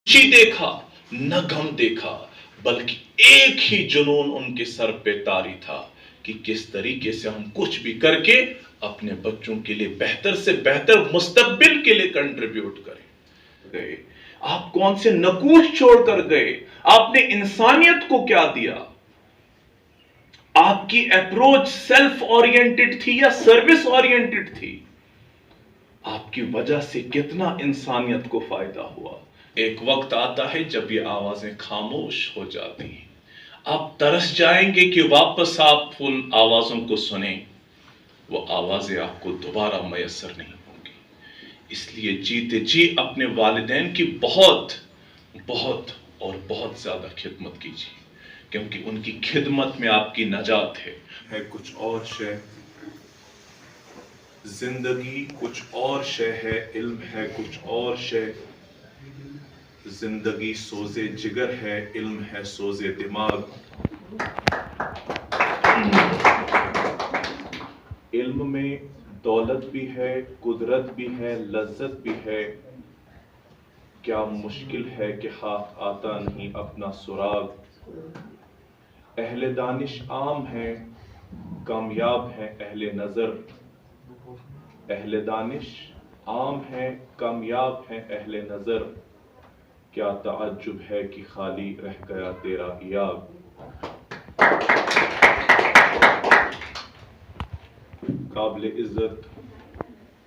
खुशी देखा न गम देखा, बल्कि एक ही जुनून उनके सर पे तारी था कि किस तरीके से हम कुछ भी करके अपने बच्चों के लिए बेहतर से बेहतर मुस्तकबिल के लिए कंट्रीब्यूट करें। आप कौन से नकूश छोड़कर गए? आपने इंसानियत को क्या दिया? आपकी अप्रोच सेल्फ ओरिएंटेड थी या सर्विस ओरिएंटेड थी? आपकी वजह से कितना इंसानियत को फायदा हुआ। एक वक्त आता है जब ये आवाजें खामोश हो जाती हैं। आप तरस जाएंगे कि वापस आप उन आवाजों को सुने। वो आवाजें आपको दोबारा मयसर नहीं होंगी। इसलिए जीते जी अपने वालिदैन की बहुत बहुत और बहुत ज्यादा खिदमत कीजिए, क्योंकि उनकी खिदमत में आपकी नजात है कुछ और शय, जिंदगी कुछ और शय है, इल्म है कुछ और शय। जिंदगी सोजे जिगर है, इल्म है सोजे दिमाग। इल्म में दौलत भी है, कुदरत भी है, लज्जत भी है। क्या मुश्किल है कि हाथ आता नहीं अपना सुराग। अहले दानिश आम है, कामयाब है अहले नजर। अहले दानिश आम है, कामयाब है अहले नजर। क्या ताज्जुब है कि खाली रह गया तेरा इयाब। काबिल इज्जत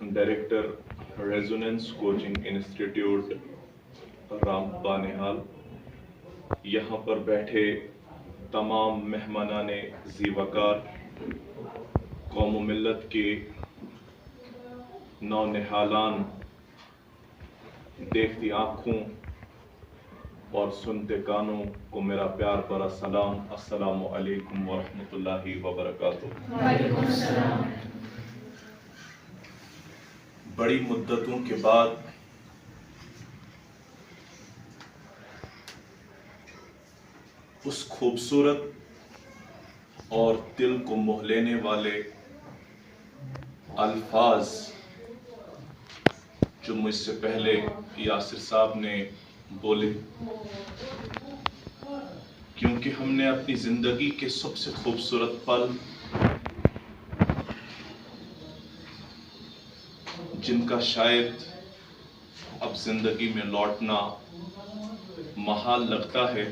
director Resonance coaching institute Rampura Nihal, यहाँ पर बैठे तमाम मेहमानाने ज़ीवकार, कौम मिल्लत के नौनिहालान, देखती आँखों और सुनते कानों को मेरा प्यार भरा सलाम। अस्सलामु अलैकुम व रहमतुल्लाहि व बरकातुहू। वालेकुम अस्सलाम। बड़ी मुद्दतों के बाद उस खूबसूरत और दिल को मोह लेने वाले अल्फाज जो मुझसे पहले यासिर साहब ने बोले, क्योंकि हमने अपनी जिंदगी के सबसे खूबसूरत पल, जिनका शायद अब जिंदगी में लौटना महाल लगता है,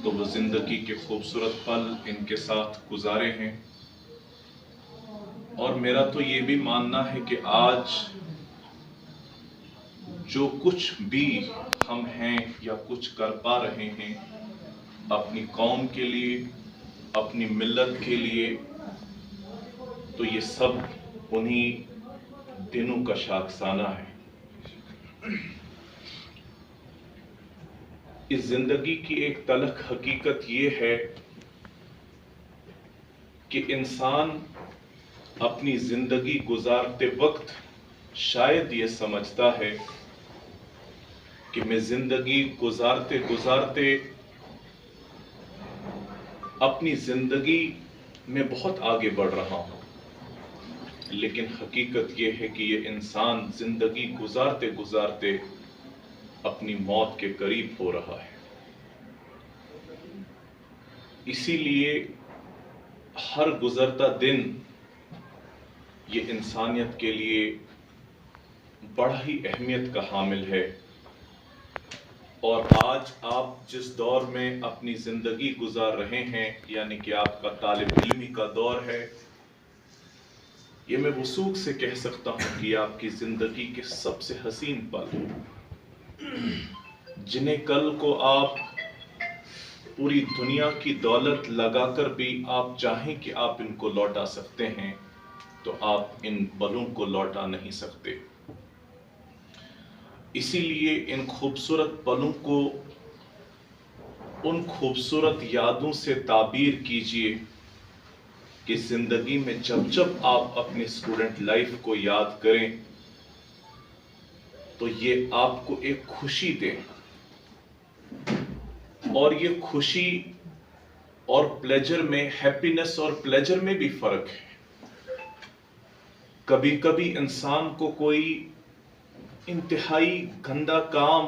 तो वो जिंदगी के खूबसूरत पल इनके साथ गुजारे हैं। और मेरा तो ये भी मानना है कि आज जो कुछ भी हम हैं या कुछ कर पा रहे हैं अपनी कौम के लिए, अपनी मिल्लत के लिए, तो ये सब उन्हीं दिनों का शाखसाना है। इस जिंदगी की एक तलख हकीकत ये है कि इंसान अपनी जिंदगी गुजारते वक्त शायद ये समझता है कि मैं जिंदगी गुजारते गुजारते अपनी जिंदगी में बहुत आगे बढ़ रहा हूं, लेकिन हकीकत ये है कि ये इंसान जिंदगी गुजारते गुजारते अपनी मौत के करीब हो रहा है। इसीलिए हर गुजरता दिन ये इंसानियत के लिए बड़ा ही अहमियत का हामिल है। और आज आप जिस दौर में अपनी जिंदगी गुजार रहे हैं, यानी कि आपका तालिब इल्मी का दौर है, ये मैं वसूख से कह सकता हूं कि आपकी जिंदगी के सबसे हसीन पल, जिन्हें कल को आप पूरी दुनिया की दौलत लगाकर भी आप चाहें कि आप इनको लौटा सकते हैं, तो आप इन पलों को लौटा नहीं सकते। इसीलिए इन खूबसूरत पलों को उन खूबसूरत यादों से ताबीर कीजिए कि जिंदगी में जब जब आप अपने स्टूडेंट लाइफ को याद करें तो ये आपको एक खुशी दे। और ये खुशी और प्लेजर में, हैप्पीनेस और प्लेजर में भी फर्क है। कभी कभी इंसान को कोई انتہائی گندا کام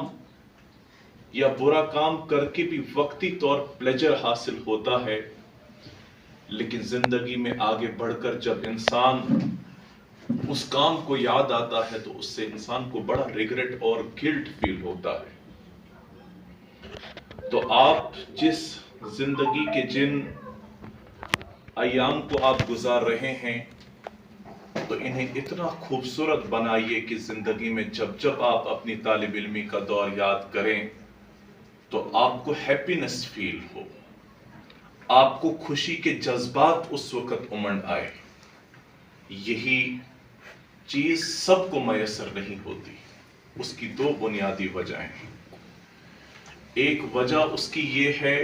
یا برا کام کر کے بھی وقتی طور پلیجر حاصل ہوتا ہے، لیکن زندگی میں آگے بڑھ کر جب انسان اس کام کو یاد آتا ہے تو اس سے انسان کو بڑا ریگریٹ اور گلٹ فیل ہوتا ہے۔ تو آپ جس زندگی کے جن ایام کو آپ گزار رہے ہیں تو انہیں اتنا خوبصورت بنائیے کہ زندگی میں جب جب آپ اپنی طالب علمی کا دور یاد کریں تو آپ کو ہیپینس فیل ہو، آپ کو خوشی کے جذبات اس وقت امنڈ آئے۔ یہی چیز سب کو میسر نہیں ہوتی۔ اس کی دو بنیادی وجہیں ہیں۔ ایک وجہ اس کی یہ ہے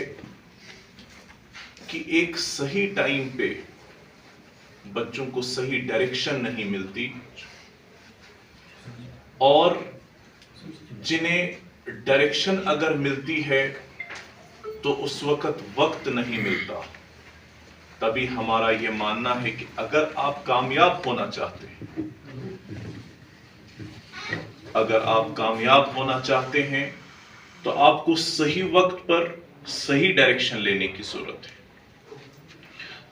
کہ ایک صحیح ٹائم پہ بچوں کو صحیح ڈائریکشن نہیں ملتی، اور جنہیں ڈائریکشن اگر ملتی ہے تو اس وقت نہیں ملتا۔ تبھی ہمارا یہ ماننا ہے کہ اگر آپ کامیاب ہونا چاہتے ہیں، اگر آپ کامیاب ہونا چاہتے ہیں تو آپ کو صحیح وقت پر صحیح ڈائریکشن لینے کی ضرورت ہے۔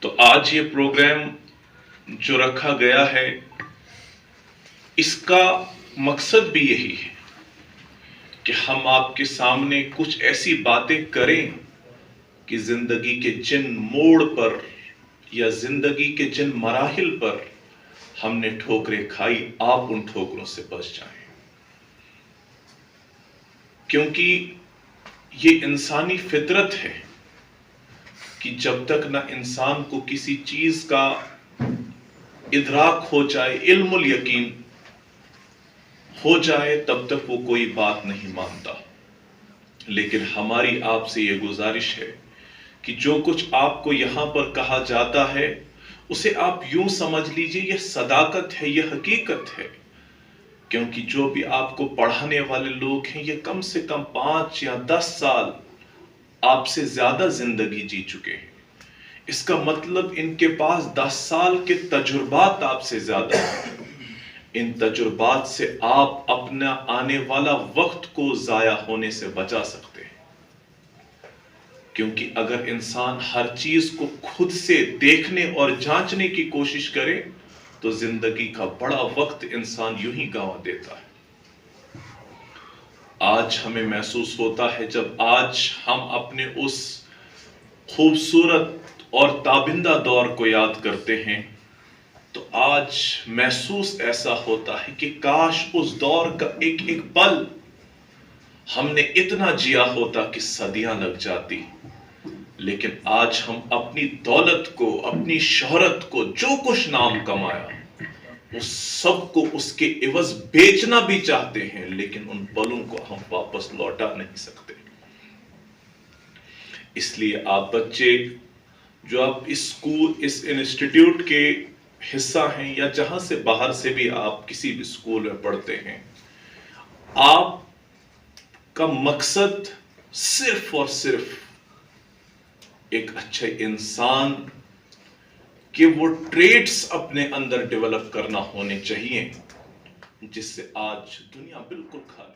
تو آج یہ پروگرام جو رکھا گیا ہے، اس کا مقصد بھی یہی ہے کہ ہم آپ کے سامنے کچھ ایسی باتیں کریں کہ زندگی کے جن موڑ پر یا زندگی کے جن مراحل پر ہم نے ٹھوکریں کھائی، آپ ان ٹھوکروں سے بچ جائیں۔ کیونکہ یہ انسانی فطرت ہے کہ جب تک نہ انسان کو کسی چیز کا ادراک ہو جائے، علم الیقین ہو جائے، تب تک وہ کوئی بات نہیں مانتا۔ لیکن ہماری آپ سے یہ گزارش ہے کہ جو کچھ آپ کو یہاں پر کہا جاتا ہے اسے آپ یوں سمجھ لیجئے یہ صداقت ہے، یہ حقیقت ہے۔ کیونکہ جو بھی آپ کو پڑھانے والے لوگ ہیں یہ کم سے کم 5 یا 10 سال آپ سے زیادہ زندگی جی چکے ہیں۔ اس کا مطلب ان کے پاس 10 سال کے تجربات آپ سے زیادہ ہیں۔ ان تجربات سے آپ اپنا آنے والا وقت کو ضائع ہونے سے بچا سکتے ہیں۔ کیونکہ اگر انسان ہر چیز کو خود سے دیکھنے اور جانچنے کی کوشش کرے تو زندگی کا بڑا وقت انسان یوں ہی گنوا دیتا ہے۔ آج ہمیں محسوس ہوتا ہے جب آج ہم اپنے اس خوبصورت اور تابندہ دور کو یاد کرتے ہیں تو آج محسوس ایسا ہوتا ہے کہ کاش اس دور کا ایک ایک پل ہم نے اتنا جیا ہوتا کہ صدیاں لگ جاتی۔ لیکن آج ہم اپنی دولت کو، اپنی شہرت کو، جو کچھ نام کمایا اس سب کو اس کے عوض بیچنا بھی چاہتے ہیں، لیکن ان پلوں کو ہم واپس لوٹا نہیں سکتے۔ اس لیے آپ بچے جو آپ اسکول، اس انسٹیٹیوٹ کے حصہ ہیں یا جہاں سے باہر سے بھی آپ کسی بھی اسکول میں پڑھتے ہیں، آپ کا مقصد صرف اور صرف ایک اچھے انسان کہ وہ ٹریٹس اپنے اندر ڈیولپ کرنا ہونے چاہیے جس سے آج دنیا بالکل خالی